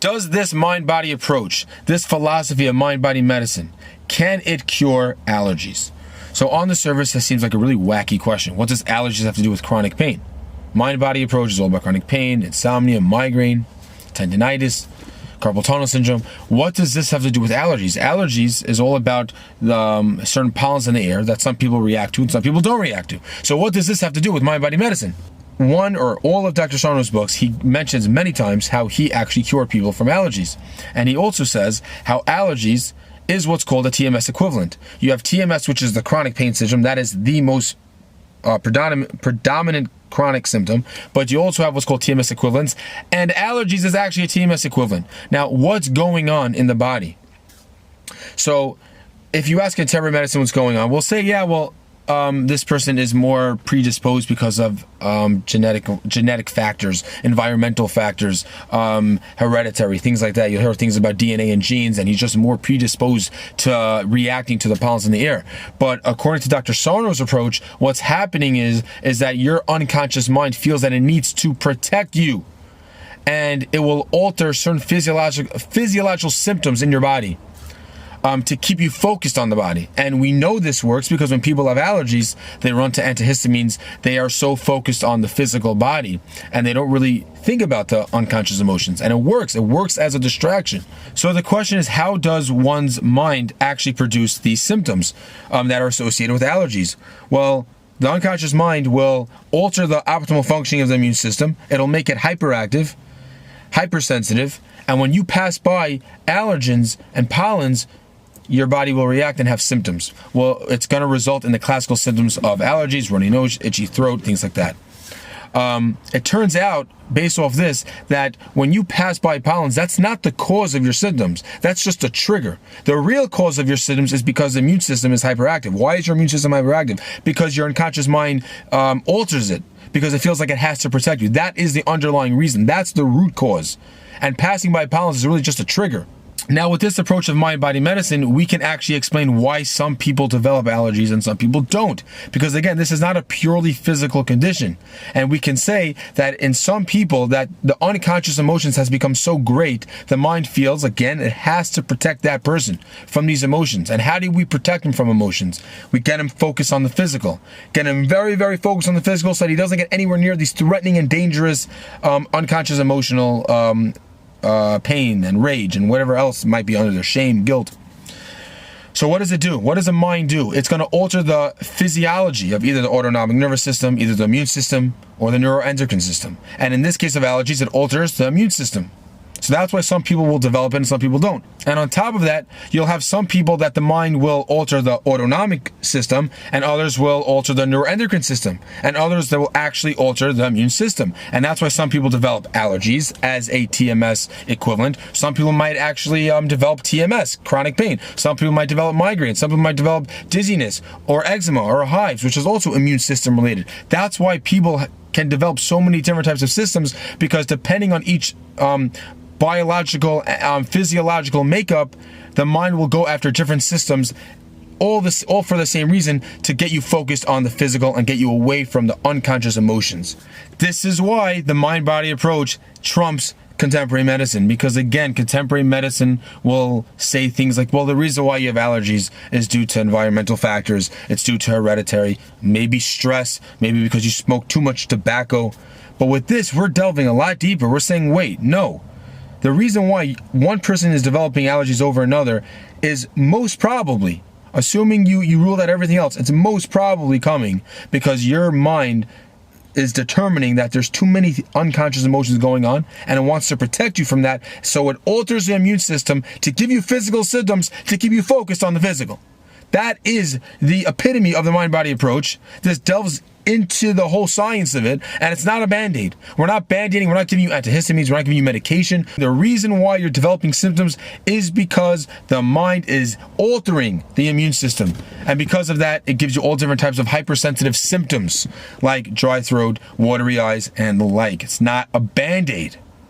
Does this mind-body approach, this philosophy of mind-body medicine, can it cure allergies? So on the surface, this seems like a really wacky question. What does allergies have to do with chronic pain? Mind-body approach is all about chronic pain, insomnia, migraine, tendinitis, carpal tunnel syndrome. What does this have to do with allergies? Allergies is all about the certain pollens in the air that some people react to and some people don't react to. So what does this have to do with mind-body medicine? One or all of Dr. Sarno's books, he mentions many times how he actually cured people from allergies. And he also says how allergies is what's called a TMS equivalent. You have TMS, which is the chronic pain syndrome. That is the most predominant chronic symptom, but you also have what's called TMS equivalents, and allergies is actually a TMS equivalent. Now, what's going on in the body? So if you ask contemporary medicine what's going on, we'll say, yeah, well, this person is more predisposed because of genetic factors, environmental factors, hereditary, things like that. You'll hear things about DNA and genes, and he's just more predisposed to reacting to the pollens in the air. But according to Dr. Sarno's approach, what's happening is that your unconscious mind feels that it needs to protect you, and it will alter certain physiological symptoms in your body to keep you focused on the body. And we know this works because when people have allergies, they run to antihistamines. They are so focused on the physical body, and they don't really think about the unconscious emotions. And it works. It works as a distraction. So the question is, how does one's mind actually produce these symptoms that are associated with allergies? Well, the unconscious mind will alter the optimal functioning of the immune system. It'll make it hyperactive, hypersensitive, and when you pass by allergens and pollens, your body will react and have symptoms. Well, it's going to result in the classical symptoms of allergies, runny nose, itchy throat, things like that. It turns out, based off this, that when you pass by pollens, that's not the cause of your symptoms. That's just a trigger. The real cause of your symptoms is because the immune system is hyperactive. Why is your immune system hyperactive? Because your unconscious mind alters it, because it feels like it has to protect you. That is the underlying reason. That's the root cause. And passing by pollens is really just a trigger. Now, with this approach of mind-body medicine, we can actually explain why some people develop allergies and some people don't. Because again, this is not a purely physical condition. And we can say that in some people that the unconscious emotions has become so great, the mind feels, again, it has to protect that person from these emotions. And how do we protect him from emotions? We get him focused on the physical. Get him very, very focused on the physical so that he doesn't get anywhere near these threatening and dangerous unconscious emotional pain and rage and whatever else might be under their shame, guilt. So what does it do? What does the mind do? It's going to alter the physiology of either the autonomic nervous system, either the immune system, or the neuroendocrine system. And in this case of allergies, it alters the immune system. So that's why some people will develop it and some people don't. And on top of that, you'll have some people that the mind will alter the autonomic system, and others will alter the neuroendocrine system, and others that will actually alter the immune system. And that's why some people develop allergies as a TMS equivalent. Some people might actually develop TMS, chronic pain. Some people might develop migraine. Some people might develop dizziness or eczema or hives, which is also immune system related. That's why people can develop so many different types of systems, because depending on each biological, physiological makeup, the mind will go after different systems, all for the same reason, to get you focused on the physical and get you away from the unconscious emotions. This is why the mind-body approach trumps contemporary medicine, because again, contemporary medicine will say things like, well, the reason why you have allergies is due to environmental factors, it's due to hereditary, maybe stress, maybe because you smoke too much tobacco. But with this, we're delving a lot deeper. We're saying, wait, no. The reason why one person is developing allergies over another is most probably, assuming you rule out everything else, it's most probably coming because your mind is determining that there's too many unconscious emotions going on, and it wants to protect you from that, so it alters the immune system to give you physical symptoms to keep you focused on the physical. That is the epitome of the mind-body approach. This delves into the whole science of it, and it's not a band-aid. We're not band-aiding, we're not giving you antihistamines, we're not giving you medication. The reason why you're developing symptoms is because the mind is altering the immune system, and because of that, it gives you all different types of hypersensitive symptoms like dry throat, watery eyes, and the like. It's not a band-aid.